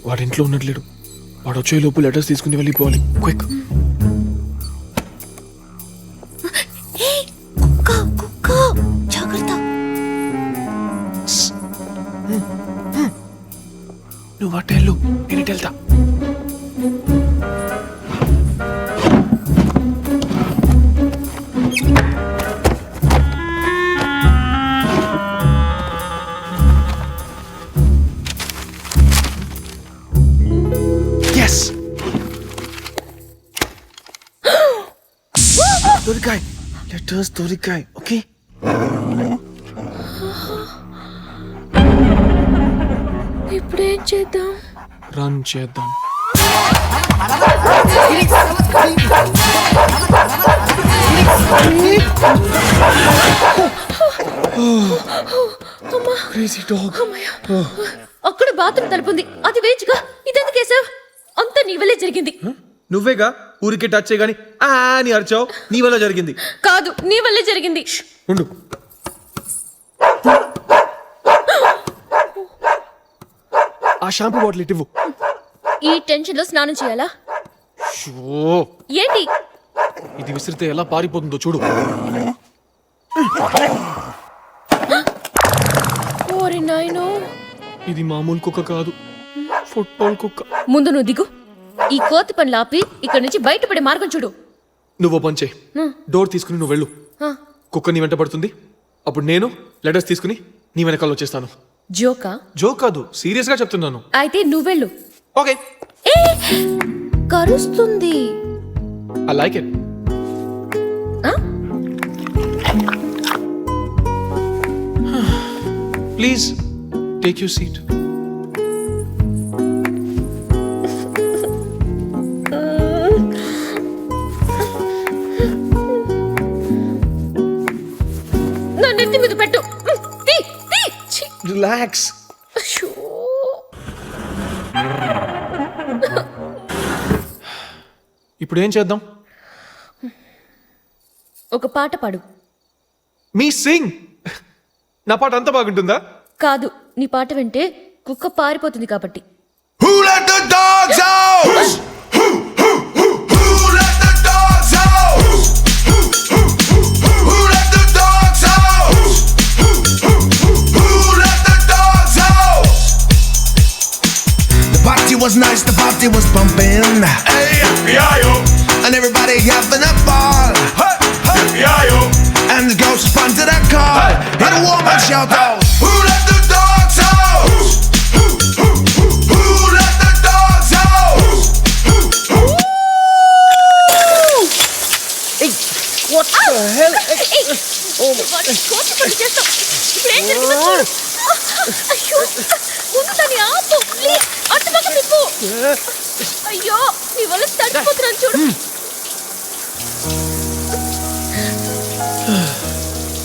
వాడి ఇంట్లో ఉన్నట్లేడు. వాడు వచ్చే లోపు లెటర్స్ తీసుకుని వెళ్ళిపోవాలి. క్విక్. జాగ్రత్త. నువ్వు అట్ట వెళ్ళు, నేను ఇటు వెళ్తా. దొరికాయ్, లెటర్స్ దొరికాయ్. ఓకే, ఇప్పుడేం చేద్దాం? రన్ చేద్దాం. Crazy dog. అక్కడ బాత్రూమ్ తలుపుంది, అది వేచిగా. ఇదెందుకు వేసావ్? అంతా నీ వల్లే జరిగింది. నువ్వేగా ఊరికి టచ్ చేయగాని అని అరిచావు. నీ వల్ల జరిగింది. కాదు, నీ వల్లే జరిగింది. ఉండు. ఆ షాంపూ బాటిల్ ఇవ్వు. ఈ టెన్షన్ లో స్నానం చేయాలా? ఏంటి ఇది? విసిరితే ఎలా పారిపోతుందో చూడు. ఓరి నాయనో, ఇది మామూలు కుక్క కాదు, ఫుట్బాల్ కుక్క. ముందు నువ్వు దిగు. ఈ కోతి పనులు ఆపి ఇక్కడ నుంచి బయటపడే మార్గం చూడు. నువ్వు పని చేయి. డోర్ తీసుకుని నువ్వు వెళ్ళు. కుక్క నీ వెంట పడుతుంది. అప్పుడు నేను లెటర్స్ తీసుకుని నీ వెనకాల వచ్చేస్తాను. జోకా? జోక్ కాదు, సీరియస్ గా చెప్తున్నాను. అయితే నువ్వెళ్ళు. ఓకే. కరుస్తుంది. I like it. Please take your seat. నా నెత్తి మీద పెట్టు. రిలాక్స్. ఇప్పుడు ఏం చేద్దాం? ఒక పాట పాడు. మీ సింగ్. నా పాట అంత బాగుంటుందా? కాదు, నీ పాట వింటే కుక్క పారిపోతుంది కాబట్టి. Who let the dogs out? Who let the dogs out? Who let the dogs out? Who let the dogs out? The party was nice, the party was pumping. Hey, FBI-o. And everybody having a ball. Hey, FBI-o. And the girls respond to that call. And a woman shout out, who let the dogs out? Who let the dogs out? Hey, what the hell? కోతి పని చేస్తావు. ఇప్పుడు ఏం జరిగిందో చూడు. అయ్యో, ముందు దాన్ని ఆపు. ప్లీజ్, అటు పక్క తిప్పు. అయ్యో, నీ వల్ల తడిపోతున్నాను చూడు.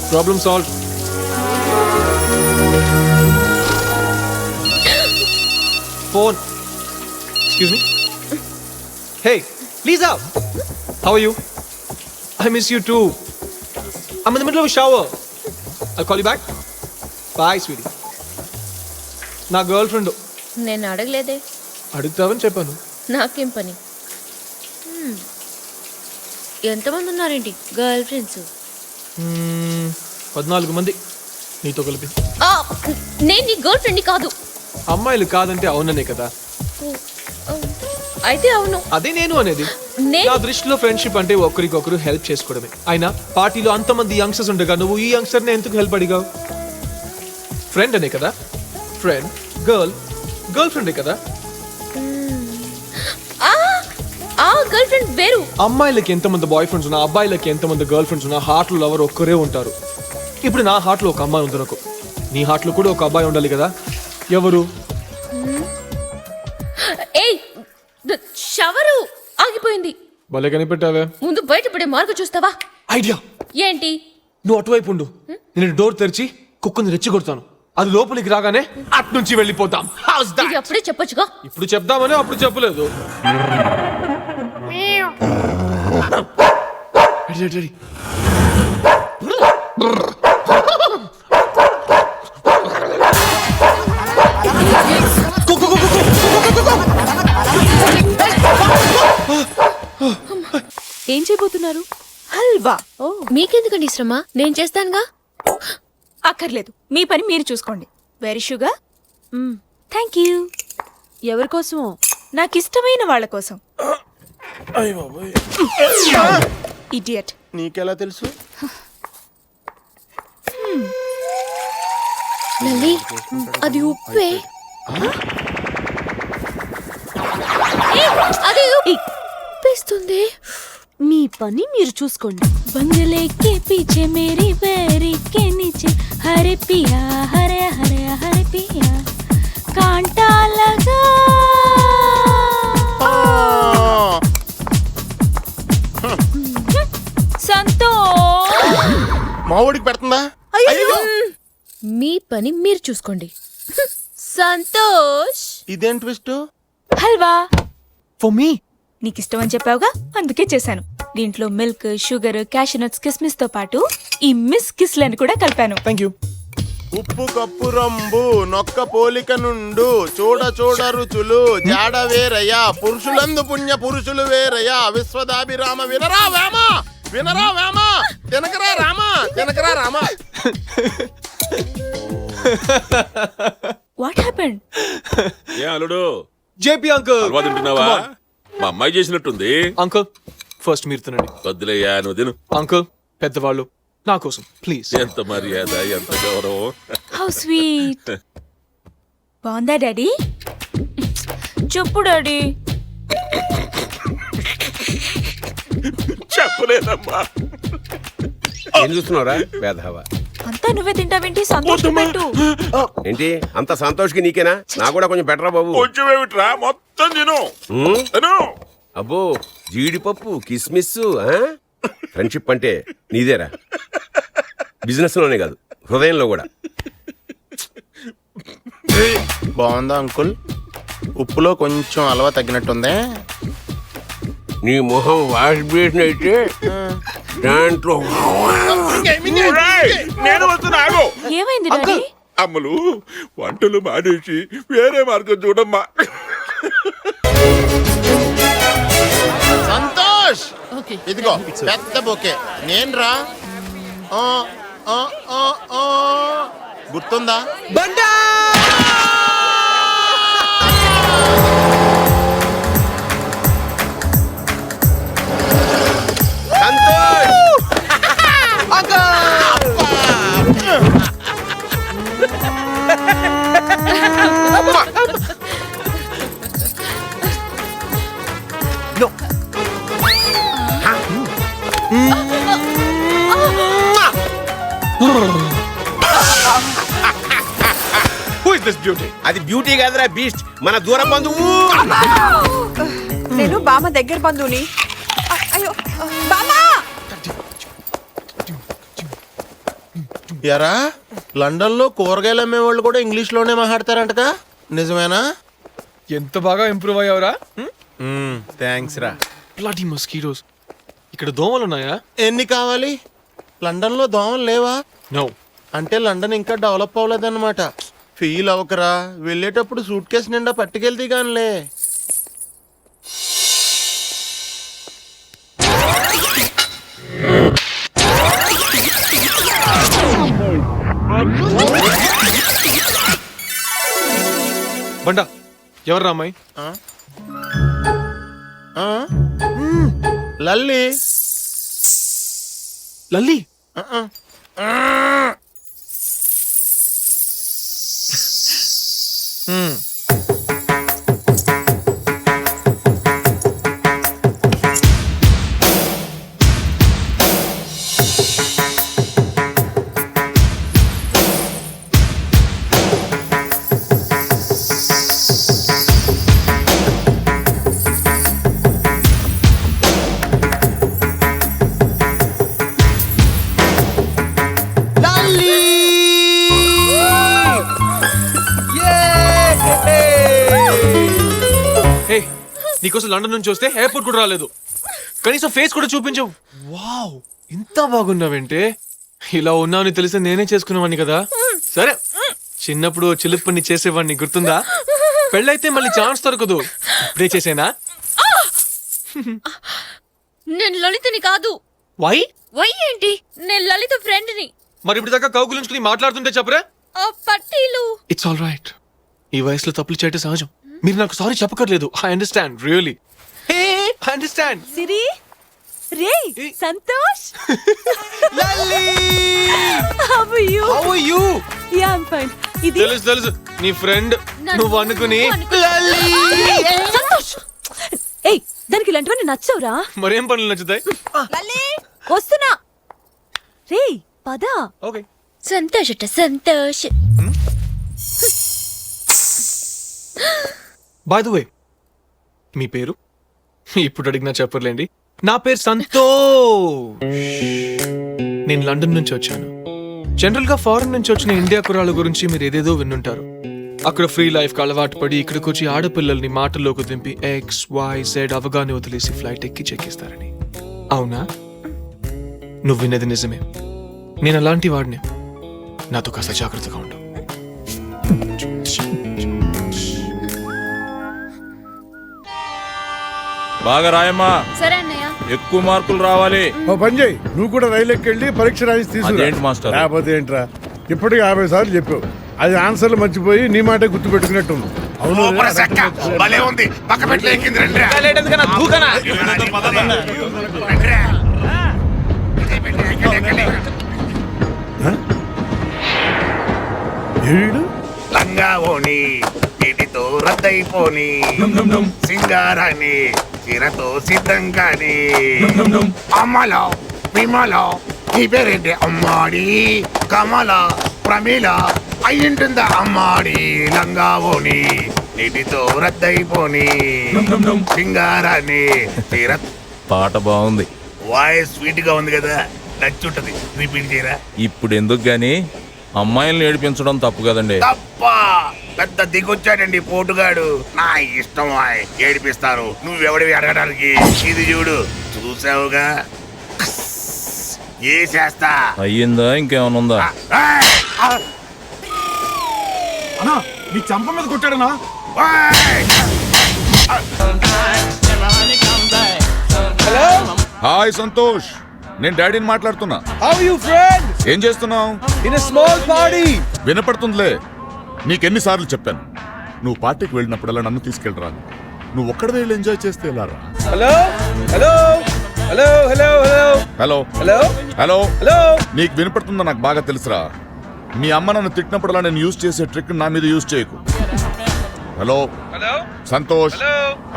Problem solved. Phone. Excuse me. Hey, Lisa. How are you? I miss you too. I'm in the middle of a shower. I'll call you back. Bye, sweetie. నా గర్ల్ ఫ్రెండ్. నేను అడగలేదే. అడుగుతావని చెప్పాను. నాకేం పని? ఎంతమంది ఉన్నారేంటి గర్ల్ ఫ్రెండ్స్? 14 మంది నీతో కలిపి. నేను నీ గర్ల్ ఫ్రెండ్ని కాదు. అమ్మాయిలు కాదంటే అవుననే కదా. అయితే అవును. అదే నేను అనేది. నా దృష్టిలో ఫ్రెండ్షిప్ అంటే ఒకరికొకరు హెల్ప్ చేసుకోవడమే. అయినా పార్టీలో అంతమంది యంగ్స్టర్స్ ఉండగా నువ్వు ఈ యంగ్స్టర్ని ఎందుకు హెల్ప్ అడిగావు? ఫ్రెండ్ అనే కదా. ఫ్రెండ్, గర్ల్ ఫ్రెండే కదా. ఆ గర్ల్ ఫ్రెండ్ వేరు. అమ్మాయిలకి ఎంతమంది బాయ్ ఫ్రెండ్స్ ఉన్నా, అబ్బాయిలకి ఎంతమంది గర్ల్ ఫ్రెండ్స్ ఉన్నా, హార్ట్ లో లవర్ ఒక్కరే ఉంటారు. ఇప్పుడు నా హార్ట్ లో ఒక అమ్మాయి ఉంది అనుకో, నీ హార్ట్ లో కూడా ఒక అబ్బాయి ఉండాలి కదా. ఎవరు? షవరు ఆగిపోయింది. భలే కనిపెట్టావే. ముందు బయటపడే మార్గం చూస్తావా? ఐడియా ఏంటి? నువ్వు అటువైపు ఉండు, నేను డోర్ తెరిచి కుక్కని రెచ్చగొడతాను. అది లోపలికి రాగానే అటు నుంచి వెళ్ళిపోతాం. ఇది అప్పుడే చెప్పొచ్చుగా. ఇప్పుడు చెప్దామని అప్పుడు చెప్పలేదు. రెడీ. ఏం చేయబోతున్నారు? హల్వా. ఓ మీకెందుకండి శ్రమ, నేను చేస్తానుగా. అక్కర్లేదు, మీ పని మీరు చూసుకోండి. Very sugar. Thank you. ఎవరి కోసమో? నాకు ఇష్టమైన వాళ్ళ కోసం. ఇడియట్. నీకెలా తెలుసు? లలి, అది ఉప్పే. అది ఉప్పేస్తుంది. మీ పని మీరు చూసుకోండి. బంగలే కే పీछे मेरी बैरी के नीचे हरे पिया हरे हरे हरे पिया कांटा लगा. సంతోష్. మావోడికి పెడుతుందా? మీ పని మీరు చూసుకోండి. సంతోష్. ఇదేం ట్విస్ట్? Halwa for me. నీకు ఇష్టం అని చెప్పావుగా, అందుకే చేశాను. దీంట్లో మిల్క్, షుగర్, క్యాషనట్స్, కిస్మిస్ తో పాటు ఈ మిస్ కిస్లను కూడా కలిపాను. Thank you. ఉప్పు కప్పు రంబు నొక్క పోలిక నుండు చూడ చూడ రుచులు జాడ వేరయ్యా పురుషులందు పుణ్య పురుషులు వేరయ్యా విశ్వదాభిరామ వినరా వేమ వినరా వేమ తినకరా రామ తినకరా రామ. What happened? ఏ అల్లుడు, జేపీ అంకుల్. హల్వా తింటున్నావా? మా అమ్మాయి చేసినట్టుంది. అంకుల్ ఫస్ట్ మీరు తినండి. వద్దులేయా, నువ్వు తిను. అంకుల్ పెద్దవాళ్ళు, నా కోసం ప్లీజ్. ఎంత మర్యాద, ఎంత గౌరవం. How sweet. బాగుందా డాడీ? చెప్పు డాడీ. చెప్పలేదమ్మా. ఏం చూస్తున్నావురా వేధవా? అంతా నువ్వే తింటావేంటి? సంతోషం పెట్టు. ఏంటి అంత సంతోష్కి నీకేనా? నా కూడా కొంచెం బెటరా బాబు. కొంచెం ఏమిట్రా, మొత్తం తిను. ఉమ్, తిను. అబ్బో జీడిపప్పు కిస్మిస్. ఫ్రెండ్షిప్ అంటే నీదేరా, బిజినెస్ లోనే కాదు హృదయంలో కూడా. బాగుందా అంకుల్? ఉప్పులో కొంచెం అలవా తగ్గినట్టుందే. నీ మొహం వాష్ బేసిన్ అయితే దాంట్లో ఒరేయ్, నేను వస్తున్నా, ఆగు. ఏమైంది డాడీ? అమ్మలు వంటలు మానేసి వేరే మార్గం చూడమ్మా. సంతోష్, ఇదిగో పెద్ద బొకే. నేను రా. గుర్తుందా? బండా. Santosh. No. Who is this beauty? అది బ్యూటీ కాదురా, బీస్ట్. మన దూర బంధువు. నేను బామ్మ దగ్గర బంధువుని. అయ్యో బామ్మా. ఎరా, లండన్ లో కూరగాయలు అమ్మే వాళ్ళు కూడా ఇంగ్లీష్ లోనే మాట్లాడతారంటగా, నిజమేనా? ఎంత బాగా ఇంప్రూవ్ అయ్యావురా. థ్యాంక్స్ రా. Bloody mosquitoes. ఇక్కడ దోమలు ఉన్నాయా? ఎన్ని కావాలి? లండన్ లో దోమలు లేవా? నో. అంటే లండన్ ఇంకా డెవలప్ అవ్వలేదన్నమాట. ఫీల్ అవ్వకరా, వెళ్ళేటప్పుడు సూట్ కేసు నిండా పట్టుకెళ్తే గానిలే. బండా, ఎవరు అమ్మాయి? లల్లి. లల్లి. నీకోసం లండన్ నుంచి వస్తే ఎయిర్పోర్ట్ కూడా రాలేదు, కనీసం ఫేస్ కూడా చూపించవు. వావ్, ఇంత బాగున్నావంటే. ఇలా ఉన్నావని తెలిసి నేనే చేసుకునేవాడిని కదా. సరే, చిన్నప్పుడు చిలుప్పని చేసేవాడిని, గుర్తుందా? పెళ్ళైతే మళ్ళీ ఛాన్స్ దొరకదు. ఇప్పుడే చేసేనా? నేను లలితని కాదు. వై? వై ఏంటి? నేను లలిత ఫ్రెండ్ ని. మరి ఇప్పుడు దాకా కౌగులించుకుని మాట్లాడుతుంటే చెప్పరా? ఆ పట్టీలు. It's all right. ఈ వయసులో తప్పులు చేయటం సహజం. మీరు నాకు సారీ చెప్పకర్లేదు. I understand really. Hey I understand. Siri రే Santosh Lalli how are you? How are you? Ya I am fine. ఇది తెలుసు నీ ఫ్రెండ్ నువ్వు అనుకుని లల్లి. సంతోష్. ఏయ్ దానికి ఇలాంటివన్నీ నచ్చవురా? మరేం పనులు నచ్చుతాయి? వస్తున్నా. రే పద. Okay. Santosh. By the way మీ పేరు? ఇప్పుడు అడిగినా చెప్పర్లేండి. నా పేరు సంతోష్. నేను లండన్ నుంచి వచ్చాను. జనరల్ గా ఫారెన్ నుంచి వచ్చిన ఇండియా కుర్రాళ్ళ గురించి మీరు ఏదేదో విన్నుంటారు. అక్కడ ఫ్రీ లైఫ్ కి అలవాటు పడి ఇక్కడికి వచ్చి ఆడపిల్లల్ని మాటల్లోకి దింపి XYZ అవగానే వదిలేసి ఫ్లైట్ ఎక్కి చెక్కిస్తారని. అవునా? నువ్వు వినేది నిజమే. నేను అలాంటి వాడిని. నాతో కాస్త జాగ్రత్తగా ఉండు. బాగా రాయమ్మా, సరే అన్నయ్య. ఎక్కువ మార్కులు రావాలి. ఓ పని చేయి, నువ్వు కూడా రైలు ఎక్కెళ్ళి పరీక్ష రాసి తీసుకురా. అదేంటి మాస్టర్? లేకపోతే ఏంట్రా, ఇప్పటికి 50 సార్లు చెప్పావు. అది ఆన్సర్లు మర్చిపోయి నీ మాట గుర్తు పెట్టుకున్నట్టుంది. అవును భలే ఉంది. పక్క పెట్టి ఎక్కింది రండి. ఏడు లంగా ఓని నీటితో రద్దయిపోని సింగారాన్ని చీరతో సిద్ధం కాని అమ్మలో విమలో నీ పేరేంటి? అమ్మాడి కమల ప్రమీల అయ్యింటుందా అమ్మాడి. లంగా ఓని నీటితో రద్దయిపోని సింగారాన్ని చీర. పాట బాగుంది. వాయిస్ స్వీట్ గా ఉంది కదా, నచ్చుంటది. రిపీట్ చేయరా? ఇప్పుడు ఎందుకు గాని అమ్మాయిల్ని ఏడిపించడం తప్పు కదండి. తప్ప పెద్ద దిగొచ్చాడండి పోటుగాడు. నా ఇష్టం ఏడిపిస్తారు. నువ్వెవడివి అడగడానికి? ఇది చూడు, చూసావుగా ఏ చేస్తా. అయ్యిందా ఇంకేమైనా ఉందా? నీ చంప మీద కొట్టాడనా? హాయ్ సంతోష్, నేను డాడీని మాట్లాడుతున్నా. How are you, friend? ఏం చేస్తున్నావు? In a small party. వినపడుతుందిలే. నీకెన్నిసార్లు చెప్పాను, నువ్వు పార్టీకి వెళ్ళినప్పుడల్లా నన్ను తీసుకెళ్ళరా. నువ్వు ఒక్కడ వెళ్ళి ఎంజాయ్ చేస్తే వెళ్ళారా? Hello? హలో హలో, నీకు వినపడుతుందో నాకు బాగా తెలుసురా. మీ అమ్మ నన్ను తిట్టినప్పుడల్లా నేను యూజ్ చేసే ట్రిక్ నా మీద యూజ్ చేయకు. హలో సంతోష్.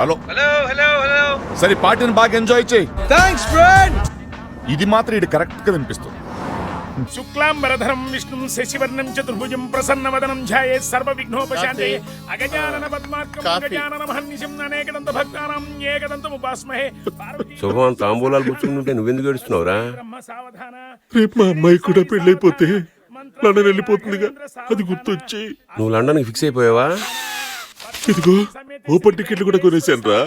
హలో సరే, పార్టీని బాగా ఎంజాయ్ చేయి. Thanks, friend. ఇది మాత్రం ఇది కరెక్ట్ గా వినిపిస్తుంది. శుక్లాంబరధరం విష్ణుం శశివర్ణం చతుర్భుజం ప్రసన్నవదనం ధ్యాయేత్ సర్వవిఘ్నోపశాంతయే అగజానన పద్మార్కం గజానన మహర్నిశం అనేకదంత భక్తానాం ఏకదంతముపాస్మహే. శుభం తాంబూలాలు పుచ్చుకుంటుంటే నువ్వెందుకు ఏడుస్తున్నావురా? బ్రహ్మ సావధాన. రేపు మా అమ్మాయి కూడా పెళ్ళైపోతే లండన్ వెళ్ళిపోతుందిగా, అది గుర్తొచ్చి. నువ్వు లండన్ ఫిక్స్ అయిపోయావా? ఇదిగో ఓపెన్ టికెట్లు కూడా కొనేసాను రా.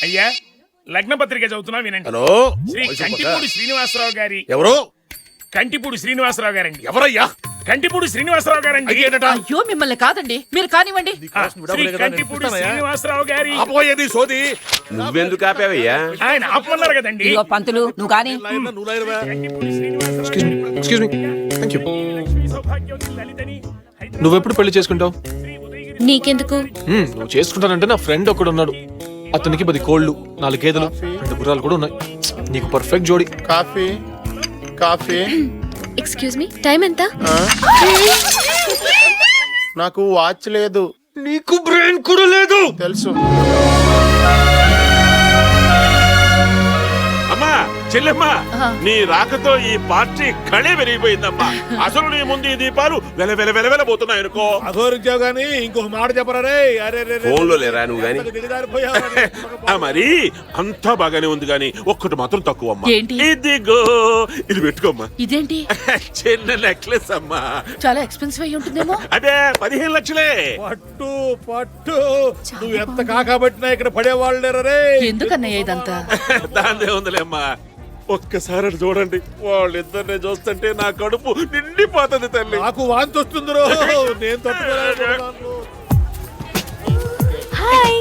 అయ్యా లగ్న పత్రిక చదువుతున్నా వినండి. హలో, శ్రీ కంటిపూడి శ్రీనివాసరావు గారి. ఎవరు? కంటిపూడి శ్రీనివాసరావు గారండి. ఎవరయ్యా? కంటిపూడి శ్రీనివాసరావు గారండి. అయ్యో మిమ్మల్ని కాదండి, మీరు కానివ్వండి. శ్రీ కంటిపూడి శ్రీనివాసరావు గారి. అపోయేది సోది. నువ్వెందుకు ఆపావయ్యా? ఆయన ఆపమన్నారు కదండి. పంతులు నువ్వు కానీ. Kantipudi Srinivasarao Excuse me. Thank you. Lakshmi సౌభాగ్యవతి లలితని. నువ్వెప్పుడు పెళ్లి చేసుకుంటావు? నీకెందుకు? నువ్వు చేసుకుంటానంటే నా ఫ్రెండ్ ఒకడు ఉన్నాడు. అతనికి 10 కోళ్ళు, 4 గేదెలు, 2 గుర్రాలు కూడా ఉన్నాయి. నీకు పర్ఫెక్ట్ జోడి. Coffee coffee. Excuse me, time ఎంత? నాకు వాచ్ లేదు. నీకు బ్రెయిన్ కూడా లేదు. తెలుసు. అమ్మా చెల్లెమ్మా, నీ రాకతో ఈ పార్టీ కళే పెరిగిపోయిందమ్మా. అసలు నీ ముందు ఈ దీపాలు వెలబోతున్నాయి అనుకో. అఘోరించావు గానీ ఇంకొక మాట చెప్పరా రే. అరే ఫోన్ లో లేరా నువ్వు గాని? మరి అంతా బాగానే ఉంది గాని ఒక్కటి మాత్రం తక్కువ అమ్మా. ఏంటి? ఇదిగో ఇది పెట్టుకోమ్మా. ఇదేంటి? చిన్న నెక్లెస్ అమ్మా. చాలా ఎక్స్పెన్సివ్ అయి ఉంటుందేమో. అదే 15 లక్షలే. పట్టు పట్టు, నువ్వు ఎంత కాకబట్టినా ఇక్కడ పడేవాళ్ళు లేరా రే. ఎందుకన్నయ్య ఇదంతా? దాందే ఉందిలేమ్మా. ఒక్కసారి అటు చూడండి, వాళ్ళిద్దరిని చూస్తుంటే నా కడుపు నిండిపోతుంది తల్లి. నాకు వాంతి వస్తుంది రో, నేను తట్టుకోలేకపోతున్నాను. Hi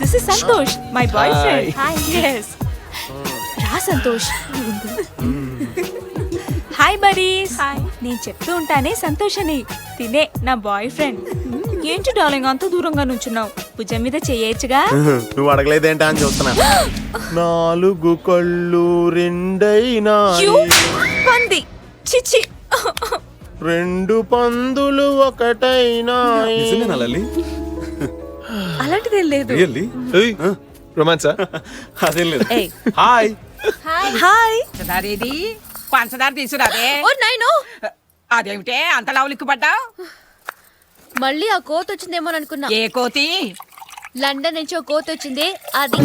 this is Santosh my boyfriend hi yes రా సంతోష్ హాయ్ బడీస్ హాయ్ నేను చెప్తూ ఉంటానే సంతోష్ అని తినే నా బాయ్ ఫ్రెండ్ ఏంటి డార్లింగ్ అంత దూరంగా నుంచున్నావు భుజం మీద చేయొచ్చుగా నువ్వు అడగలేదేంటా అని చూస్తున్నా. 4 కళ్ళు రెండైనా యు పంది చిచి 2 పందులు ఒకటైనా. అలాంటిదేం లేదు రొమాన్సా? అదేం లేదు. హాయ్ హాయ్ పంచదారేది పంచదార తీసుకురాదే. ఓ నైనో అదేమిటే అంతలా ఉలిక్కిపడ్డావు? మళ్ళీ ఆ కోతి వచ్చిందేమో అనుకున్నా. ఏ కోతి? లండన్ నుంచి ఓ కోతి వచ్చింది అది.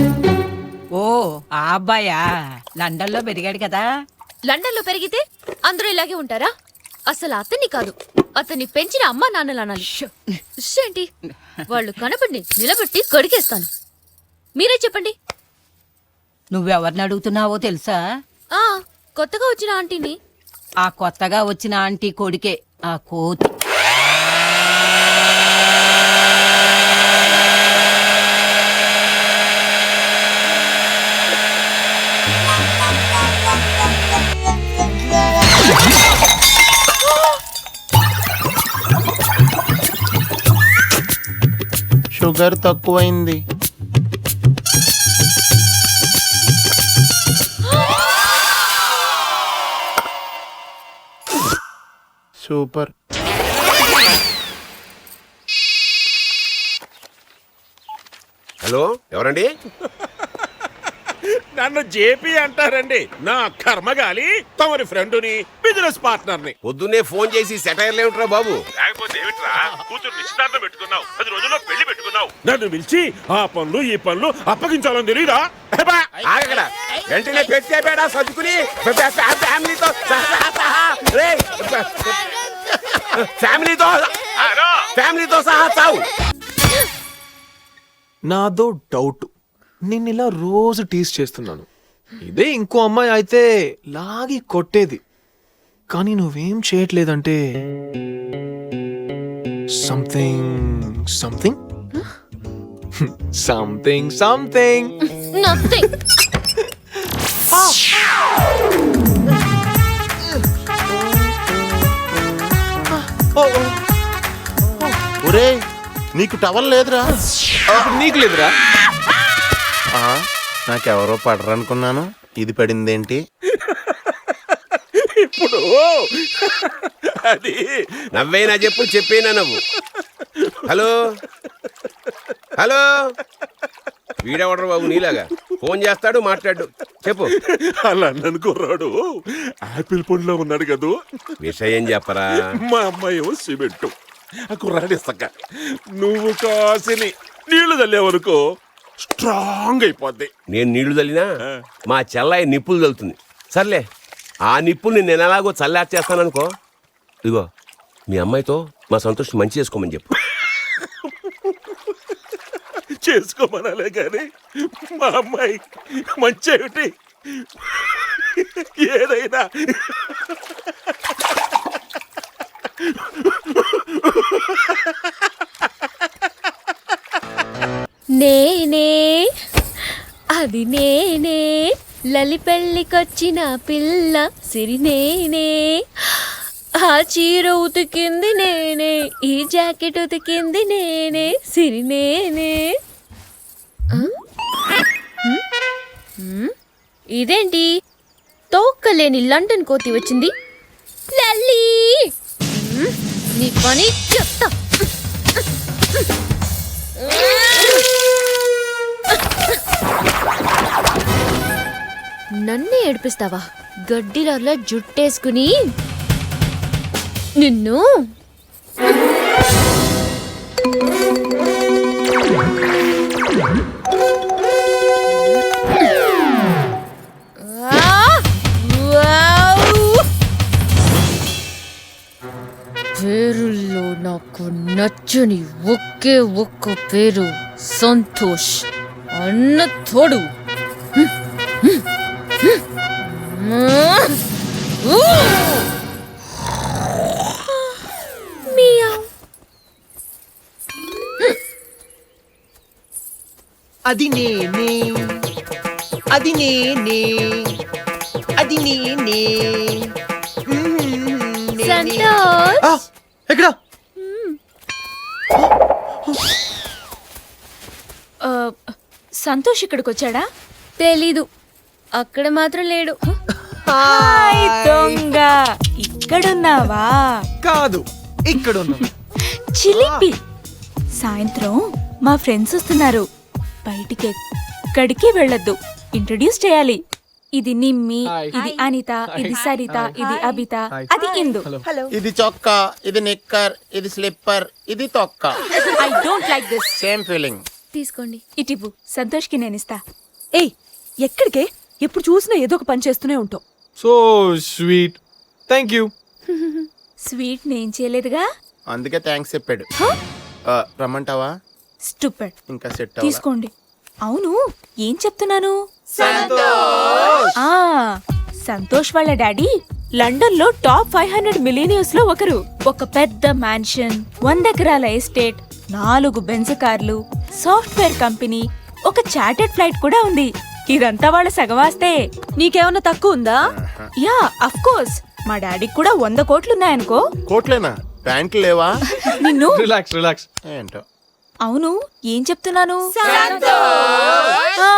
ఓ ఆ అబ్బాయా లండన్ లో పెరిగాడు కదా. లండన్ లో పెరిగితే అందరూ ఇలాగే ఉంటారా? అసలు అతన్ని కాదు అతన్ని పెంచిన అమ్మా నాన్నలు అనాలి. ఏంటి వాళ్ళు కనపడి నిలబెట్టి కడిగేస్తాను. మీరే చెప్పండి. నువ్వెవరిని అడుగుతున్నావో తెలుసా? ఆ కొత్తగా వచ్చిన ఆంటీని. ఆ కొత్తగా వచ్చిన ఆంటీ కొడుకే ఆ కోతి. షుగర్ తక్కువైంది. సూపర్. హలో ఎవరండి? నన్ను జేపీ అంటారండి. నా కర్మగాలి తమరి ఫ్రెండుని బిజినెస్ పార్ట్నర్ని. పొద్దున్నే ఫోన్ చేసి సెటైర్లు ఏమిట్రా బాబు? లేకపోతే ఏమిట్రా కూతురు నిశ్చితార్థం పెట్టుకున్నావు, 10 రోజుల్లో పెళ్లి పెట్టుకున్నావు. నన్ను పిలిచి ఆ పనులు ఈ పనులు అప్పగించాలని తెలియదా? ఆగక్కడ వెంటనే పెట్టేపేడా సర్దుకుని ఫ్యామిలీతో ఫ్యామిలీతో సహా చావు. నాదో డౌట్, నేను ఇలా రోజు టీస్ చేస్తున్నాను. ఇదే ఇంకో అమ్మాయి అయితే లాగి కొట్టేది. కానీ నువ్వేం చేయట్లేదంటే something something something something nothing. ఒరే నీకు టవల్ లేదురా? నీకు లేదురా? నాకెవరో పడరనుకున్నాను, ఇది పడిందేంటి? ఇప్పుడు అది నవ్వేనా చెప్పు, చెప్పేనా నవ్వు. హలో హలో వీడెవడరు బాబు నీలాగా ఫోన్ చేస్తాడు మాట్లాడు చెప్పు. అలా అనుకున్నాడు. ఆపిల్ పండులో ఉన్నాడు కదూ. విషయం చెప్పరా. మా అమ్మాయి ఏమో సిమెంట్, ఆ కుర్రాడి ఇస్తాక నువ్వు కాసిని నీళ్లు చల్లేవనుకో స్ట్రాంగ్ అయిపోద్ది. నేను నీళ్లు చల్లినా మా చెల్లాయి నిప్పులు చల్లుతుంది. సర్లే ఆ నిప్పుల్ని నేను ఎలాగో చల్లార్చేస్తాననుకో. ఇదిగో మీ అమ్మాయితో మా సంతోష్ మంచి చేసుకోమని చెప్పు. చేసుకోమనాలే కానీ మా అమ్మాయి మంచి ఏమిటి ఏదైనా నేనే అది నేనే లలి పెళ్ళికొచ్చిన పిల్ల సిరి నేనే. ఆ చీర ఉతికింది నేనే, ఈ జాకెట్ ఉతికింది నేనే, సిరి నేనే. ఇదేంటి తోక్కలేని లండన్ కోతి వచ్చింది? లల్లి నీ పని చెప్తా. నన్నే ఏడిపిస్తావా? గడ్డిలో జుట్టేసుకుని నిన్ను. పేరుల్లో నాకు నచ్చని ఒకే ఒక్క పేరు సంతోష్. అన్న తోడు అది నేనే అది నేనే అది నేనే సంతోష్ ఎక్కడ సంతోష్ ఇక్కడికి వచ్చాడా? తెలీదు, అక్కడ మాత్రం లేడు. హాయ్ దొంగ, ఇక్కడున్నావా? కాదు, ఇక్కడ ఉన్నాను. చిలిపి. సాయంత్రం మా ఫ్రెండ్స్ వస్తున్నారు, బయటికి ఎక్కడికి వెళ్ళొద్దు. ఇంట్రడ్యూస్ చేయాలి. ఇది నిమ్మి, Hi. ఇది అనిత, ఇది సరిత, ఇది అబిత, అది ఇందు. ఇది చొక్కా, ఇది నిక్కర్, ఇది స్లిప్పర్, ఇది తొక్క. I don't like this. Same feeling. తీసుకోండి. ఇటివ్వు, సంతోష్కి నేను ఇస్తా. ఏయ్, ఎక్కడికే? ఎప్పుడు చూసినా ఏదో ఒక పని చేస్తూనే ఉంటావు. So sweet, thank you. Sweet నేను చేయలేదుగా. అందుకే థ్యాంక్స్ చెప్పాడు. రమ్మంటావా? స్టూపిడ్. ఇంకా సెట్ తీసుకోండి. అవును, ఏం చెప్తున్నాను? ఆ, సంతోష్ వాళ్ళ డాడీ లండన్ లో టాప్ 500 మిలీనియర్స్ లో ఒకరు. ఒక పెద్ద మ్యాన్షన్, 100 ఎకరాల ఎస్టేట్, 4 బెంజ్ కార్లు, సాఫ్ట్వేర్ కంపెనీ, ఒక చార్టెడ్ ఫ్లైట్ కూడా ఉంది. ఇదంతా వాళ్ళ సగవాస్తే. నీకేమన్నా తక్కువ ఉందా? Yeah, of course. మా డాడీకి కూడా 100 కోట్లున్నాయనుకో. కోట్లేనా? ప్యాంట్లు లేవా? నిన్ను. Relax relax. ఏంటో. అవును, ఏం చెప్తున్నాను? ఆ,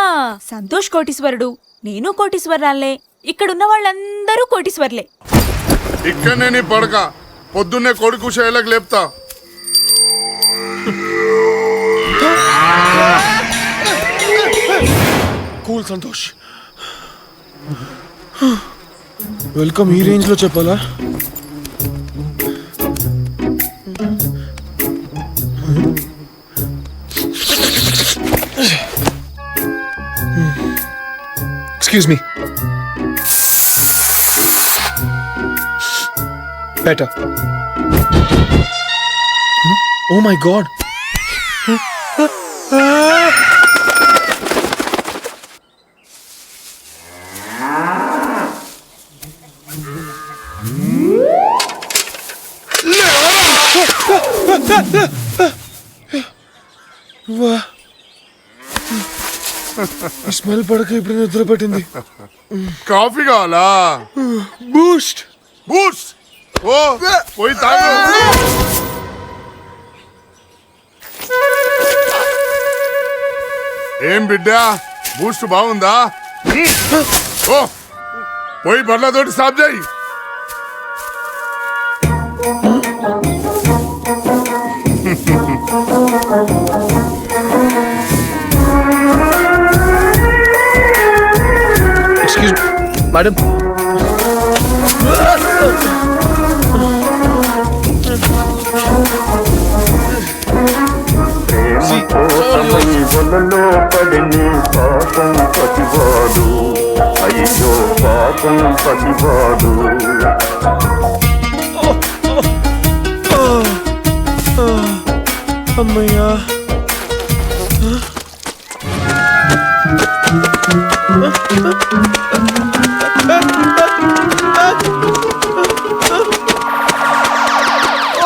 సంతోష్ కోటీశ్వరుడు, నేను కోటీశ్వరాలే. ఇక్కడున్న వాళ్ళందరూ కోటీశ్వర్లే. ఇక్కడనే నీ పడక పొద్దున్నే కొడుకు శైలకు లేపుతా. కూల్ సంతోష్. వెల్కమ్ ఈ రేంజ్ లో చెప్పాలా? Excuse me. Better. Oh my God. Smell పడక ఇప్పుడు నిద్ర పట్టింది. కాఫీ కావాలా? బూస్ట్. బూస్ట్. ఓ పోయి తాగు. ఏం బిడ్డా, బూస్ట్ బాగుందా? ఓ పోయి బర్లతోటి సాఫ్ చేయి. Excuse me, madam. వలలో పడిని పాపం పతివాడు, అయ్యో పాపం పతివాడు. అమ్మయ్యా.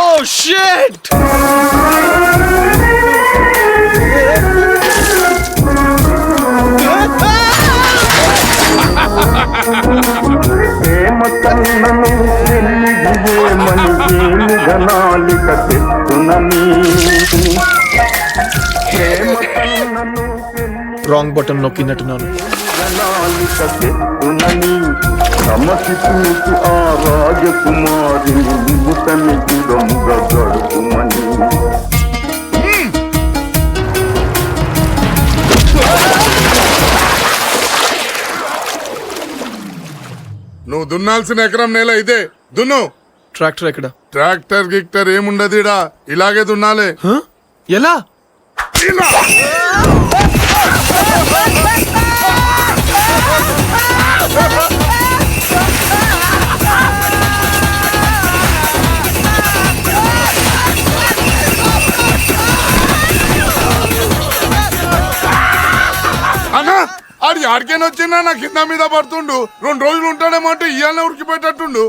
Oh shit! ప్రేమ కన్నను ఎన్నిదివేమని ఏమి గణాలిక తెస్తునని. ప్రేమ కన్నను రాంగ్ బటన్ నొక్కినట్టున్నాను. గణాలిక తెస్తునని. సమసి చూసి ఆ రాజకుమారిని నిముతని దూరముగా గడుపుమని. నువ్వు దున్నాల్సిన ఎకరం నేల ఇదే, దున్ను. ట్రాక్టర్ ఎక్కడ? ట్రాక్టర్ గిక్టర్ ఏముండదిడా, ఇలాగే దున్నాలే. ఎలా? ఇలా. అన్నా ఆడి ఆడికేనా వచ్చిందా? నా కింద మీద పడుతుండు. 2 రోజులు ఉంటాడేమో అంటే ఇయ్యాలనే ఉరికిపోయేటట్టుండు.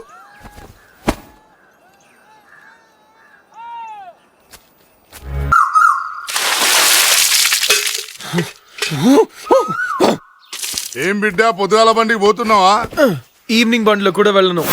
ఏం బిడ్డ పొద్దుగాల బండికి పోతున్నావా? ఈవినింగ్ బండ్లో కూడా వెళ్ళను.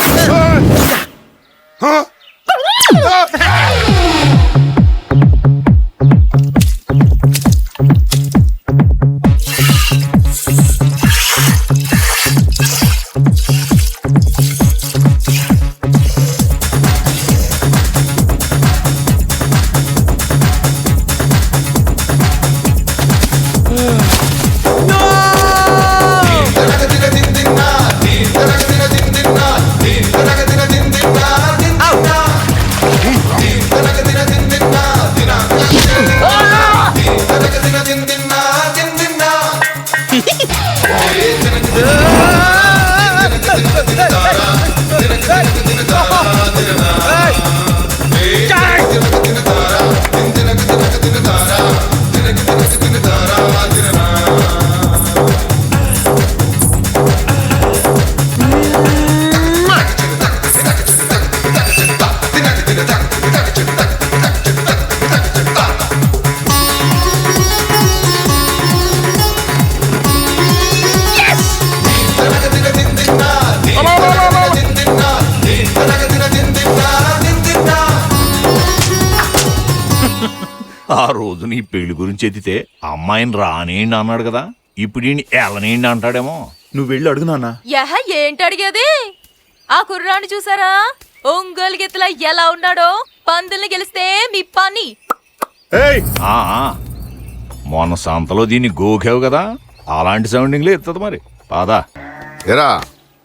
ఆ రోజు నీ పెళ్లి గురించి ఎత్తితే అమ్మాయిని రానేయండి అన్నాడు కదా, ఇప్పుడు ఈయన ఎలనేయండి అంటాడేమో. నువ్వు వెళ్ళి అడుగు నాన్న. యహ ఏంటి అడిగేది? ఆ కుర్రాన్ని చూసారా? ఒంగోలు గెత్తలా ఎలా ఉన్నాడో. పందుల్ని గెలిస్తే మీ పని. ఆ, మొన్న సంతలో దీన్ని గోకావు కదా, అలాంటి సౌండింగ్లే ఎత్తది మరి. పాదా ఎరా,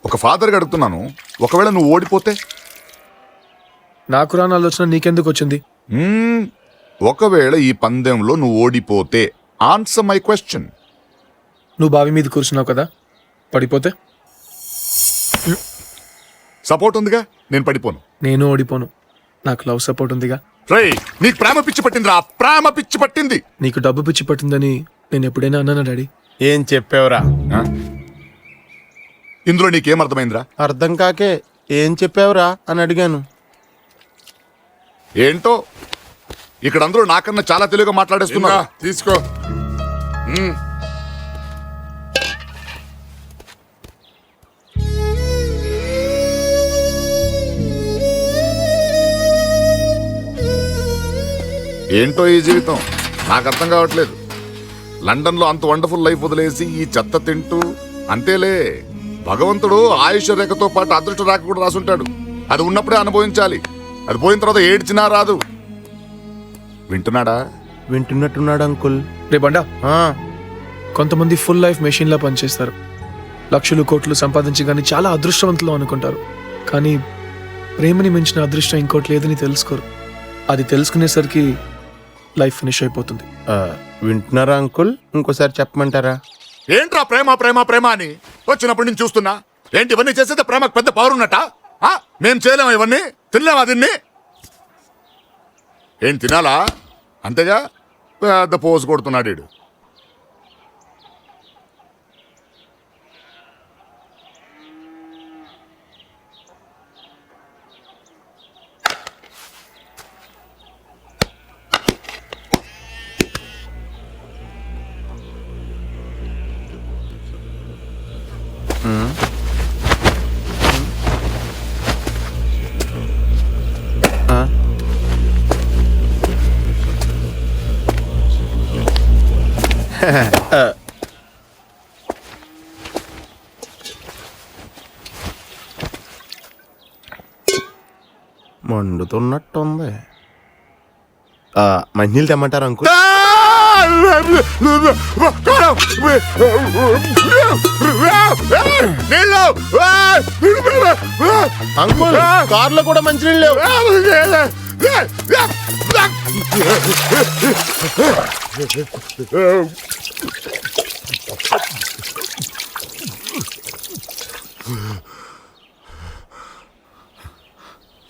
ఒక ఫాదర్గా అడుగుతున్నాను, ఒకవేళ నువ్వు ఓడిపోతే? నాకు రాని ఆలోచన నీకెందుకు వచ్చింది? ఒకవేళ ఈ పందెంలో నువ్వు ఓడిపోతే, ఆన్సర్ మై క్వశ్చన్. నువ్వు బావి మీద కూర్చున్నావు కదా, పడిపోతే? సపోర్ట్ ఉందిగా, నేను పడిపోను. నేను ఓడిపోను, నాకు లవ్ సపోర్ట్ ఉందిగా. నీకు ప్రేమ పిచ్చి పట్టిందిరా, ప్రేమ పిచ్చి పట్టింది. నీకు డబ్బు పిచ్చి పట్టిందని నేను ఎప్పుడైనా అన్నానా డాడీ? ఏం చెప్పావురా? ఇందులో నీకేం అర్థమైందిరా? అర్థం కాకే ఏం చెప్పావురా అని అడిగాను. ఏంటో ఇక్కడ అందరూ నాకన్నా చాలా తెలుగుగా మాట్లాడేస్తున్నా. తీసుకో. ఏంటో ఈ జీవితం నాకు అర్థం కావట్లేదు. లండన్లో అంత వండర్ఫుల్ లైఫ్ వదిలేసి ఈ చెత్త తింటూ, అంతేలే, భగవంతుడు ఆయుష్ రేఖతో పాటు అదృష్ట రేఖ కూడా రాసుంటాడు. అది ఉన్నప్పుడే అనుభవించాలి, అది పోయిన తర్వాత ఏడ్చినా రాదు. వింటున్నాడా? వింటున్నట్టున్నాడు అంకుల్. రే బండా, కొంతమంది ఫుల్ లైఫ్ మెషిన్ లా పనిచేస్తారు. లక్షలు కోట్లు సంపాదించి కానీ చాలా అదృష్టవంతులు అనుకుంటారు. కానీ ప్రేమని మించిన అదృష్టం ఇంకోటి లేదని తెలుసుకోరు. అది తెలుసుకునేసరికి లైఫ్ ఫినిష్ అయిపోతుంది. వింటున్నారా అంకుల్? ఇంకోసారి చెప్పమంటారా? ఏంట్రా ప్రేమ ప్రేమ ప్రేమ అని వచ్చినప్పటి నుంచి చూస్తున్నా. ఏంటి ఇవన్నీ చేసేది? ప్రేమకు పెద్ద పవర్ ఉన్నట్ట? మేం చేయలేమా ఇవన్నీ? తినలేమా దీన్ని? ఏం తినాలా? అంతేగా పెద్ద పోజు కొడుతున్నాడు వీడు. మండుతున్నట్టుంది. మంచినీళ్ళు తెమ్మంటారు అంకుల్? అంకుల్ కార్లో కూడా మంచినీళ్ళు లేవు.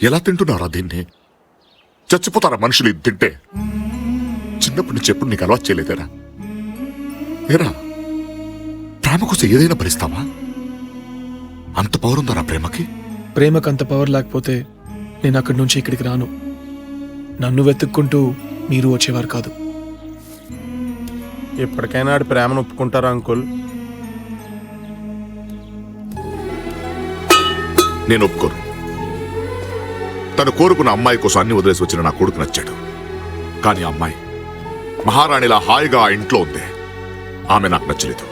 ఎలా తింటున్నారా దీన్ని? చచ్చిపోతారా మనుషులు ఇది తింటే? చిన్నప్పటి నుంచి ఎప్పుడు నీకు అలవాటు చేయలేదేరా? ఏరా, ప్రేమ కోసం ఏదైనా భరిస్తావా? అంత పవర్ ఉందా ప్రేమకి? ప్రేమకు అంత పవర్ లేకపోతే నేను అక్కడి నుంచి ఇక్కడికి రాను. నన్ను వెతుక్కుంటూ మీరు వచ్చేవారు కాదు. ఇప్పటికైనా ఆడి ప్రేమను ఒప్పుకుంటారా అంకుల్? నేను ఒప్పుకోను. తను కోరుకున్న అమ్మాయి కోసం అన్ని వదిలేసి వచ్చిన నా కొడుకు నచ్చాడు. కానీ ఆ అమ్మాయి మహారాణిలా హాయిగా ఆ ఇంట్లో ఉంది. ఆమె నాకు నచ్చలేదు.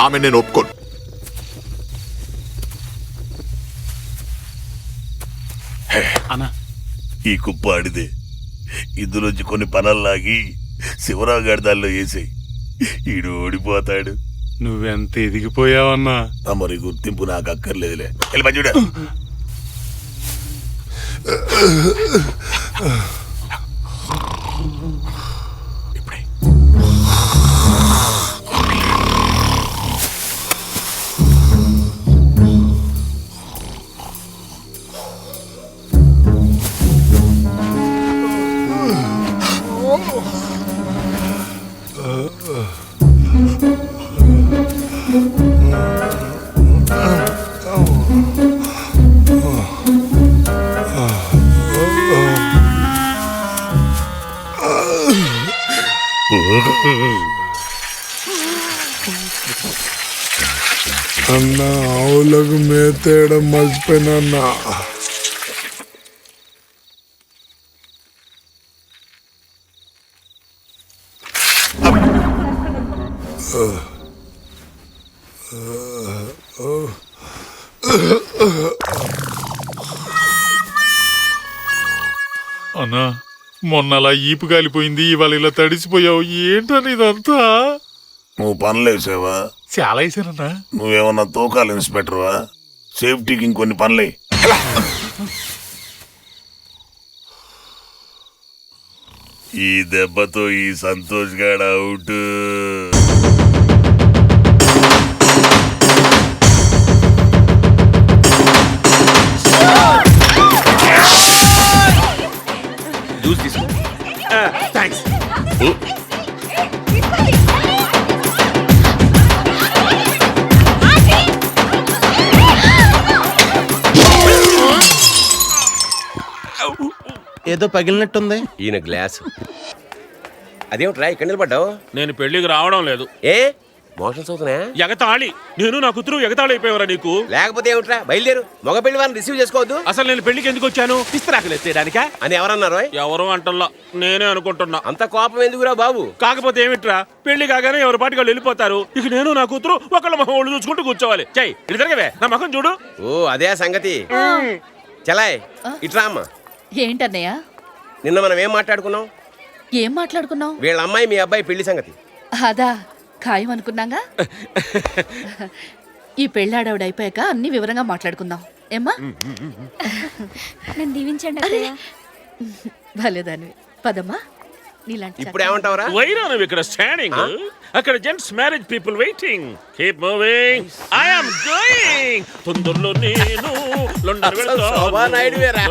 ఆమె నేను ఒప్పుకోను. అన్నా, ఈ కుప్ప ఆడిదే. ఇందులోంచి కొన్ని పనల్లాగి శివరావు గారి దానిలో వేసాయి. ఈడు ఓడిపోతాడు. నువ్వెంత ఎదిగిపోయావన్నా. మరి గుర్తింపు నాకు అక్కర్లేదులే. వెళ్ళి మంచిగా అన్నా, ఆవులకు మేతేయడం మర్చిపోయినా. అన్నా, మొన్న అలా ఈపు కాలిపోయింది, ఇవాళ ఇలా తడిసిపోయావు. ఏంటని ఇదంతా? నువ్వు పనులు వేసావా? చాలా వేసానన్నా. నువ్వేమన్నా తూకాలు ఇన్స్పెక్టర్వా? సేఫ్టీకి ఇంకొన్ని పనులే. ఈ దెబ్బతో ఈ సంతోష్ గాడ అవుట్. జ్యూస్ తీసుకో. థ్యాంక్స్. ఏదో పగిలినట్టుంది. ఈయన గ్లాస్. అదేమిట్రా ఇక్కడ నిలబడ్డావు? నేను పెళ్లికి రావడం లేదు. ఏ మోషన్స్ అవుతున్నాయా? ఎగతాళి. నేను నా కూతురు ఎగతాళి అయిపోయావరా నీకు? లేకపోతే ఏమిట్రా, బయలుదేరు. మగ పెళ్లి వాళ్ళని రిసీవ్ చేసుకోవద్దు. అసలు నేను పెళ్లికి ఎందుకు వచ్చాను? ఇస్తరాకులు ఎత్తేయడానికా అని ఎవరన్నారు? ఎవరు అంటల్లా, నేనే అనుకుంటున్నా. అంత కోపం ఎందుకురా బాబు? కాకపోతే ఏమిట్రా, పెళ్లి కాగానే ఎవరి పాటికి వాళ్ళు వెళ్ళిపోతారు. ఇక నేను నా కూతురు ఒకళ్ళ మొహం ఒళ్ళు చూసుకుంటూ కూర్చోవాలి. చెయ్యి ఇటు తిరగవే, నా ముఖం చూడు. ఓ అదే సంగతి. చలాయ్ ఇట్రా అమ్మా. ఏంటన్నయ్య? నిన్న మనం ఏం మాట్లాడుకున్నాం? ఏం మాట్లాడుకున్నావు? వీళ్ళ అమ్మాయి మీ అబ్బాయి పెళ్లి సంగతి. అదా ఖాయం అనుకున్నాగా. ఈ పెళ్ళాడవిడ అయిపోయాక అన్ని వివరంగా మాట్లాడుకుందాం. ఏమ్మా? నన్ను దీవించండి. భలేదానివి. పదమ్మా. ఇప్పుడు ఏమంటావరా? వైరా నువ్వు ఇక్కడ స్టాండింగ్, అక్కడ gents marriage people waiting. Keep moving. I am going. తొందరలో నేను లండన్ వెళ్తాను. శోభానాయుడు వేరా?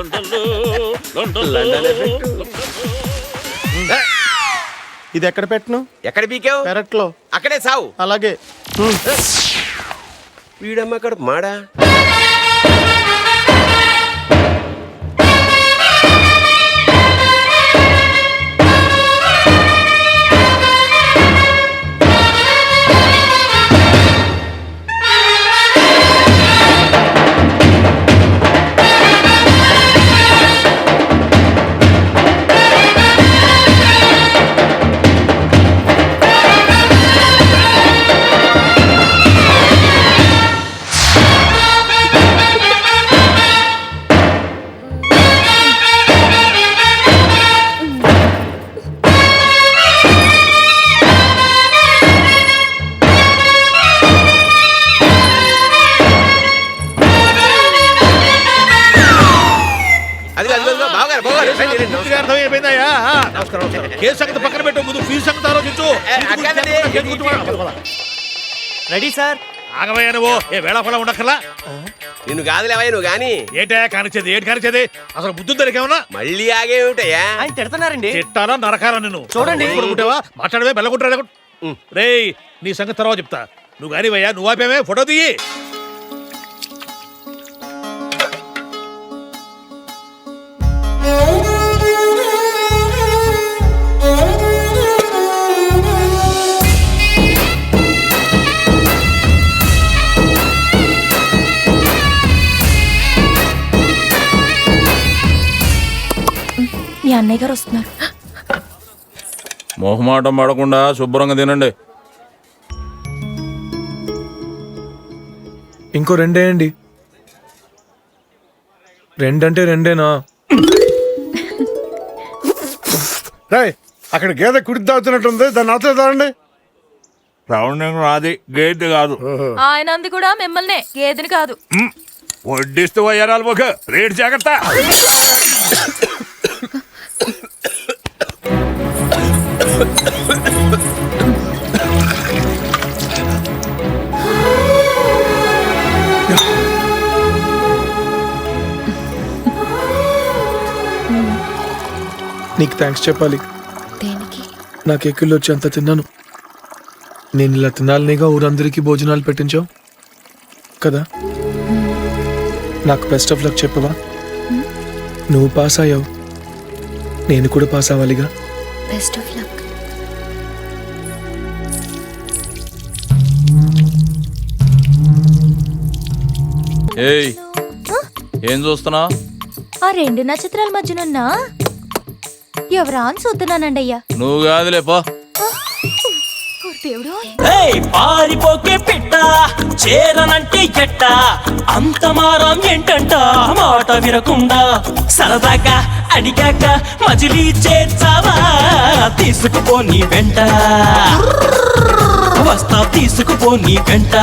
ఇది ఎక్కడ పెట్టను? ఎక్కడ పీకావు? పెరట్లో. అక్కడే సావు. అలాగే. వీడమ్మ అక్కడ మాడా. పక్కన పెట్టు, ముందు ఫీజు సంగతి ఆలోచించు. Ready sir. ఆగవయ్యా నువ్వు. ఏ వేళాఫలా ఉండక్కర్లా. నిన్ను కాదులేవయ్య నువ్వు గాని. ఏంటా కానిచ్చేది? ఏంటి కానిచ్చేది? అసలు బుద్ధి దొరికేమన్నా? మళ్ళీ ఆగేమిటయ్యా? ఆయన తిడతారండి. తిట్టాలా నరకాలా నిన్ను? చూడండి. మాట్లాడవే బెల్లకుంటాడు. రేయ్ నీ సంగతి తర్వాత చెప్తా. నువ్వు కానివయ్యా, నువ్వు ఆపేమే. ఫోటో దిగి. అన్నయ్య గారు వస్తున్నారు. మొహమాటం పడకుండా శుభ్రంగా తినండి. ఇంకో రెండేయండి. రెండంటే రెండేనా? అక్కడ గేదె కుడి తాగుతున్నట్టుంది, దాన్ని అవతలేదండి. రౌండింగ్ రాది, గేదె కాదు. ఆయన అంది కూడా మిమ్మల్నే, గేదెని కాదు. వడ్డిస్తూ అయ్యారాలు ఒక రేటు జాగ్రత్త. నీకు థ్యాంక్స్ చెప్పాలి. దేనికి? నాకు ఎక్కిళ్ళు వచ్చి అంత తిన్నాను. నేను ఇలా తినాలనిగా ఊరందరికీ భోజనాలు పెట్టించావు కదా. నాకు బెస్ట్ ఆఫ్ లక్ చెప్పవా? నువ్వు పాస్ అయ్యావు, నేను కూడా పాస్ అవ్వాలిగా. Best of luck. ఏయ్, ఏం చూస్తున్నా? ఆ 2 నక్షత్రాల మధ్యనున్న ఎవరా అని చూస్తున్నానండి అయ్యా. నువ్వు కాదులే పో. పారిపోకే పిట్ట చేరనంటే ఎట్ట అంత మారం ఏంటంట మాట వినకుండా సరదాగా అడిగాక మజిలీ చేర్చావా తీసుకుపోని వెంట వస్తా తీసుకుపోని వెంట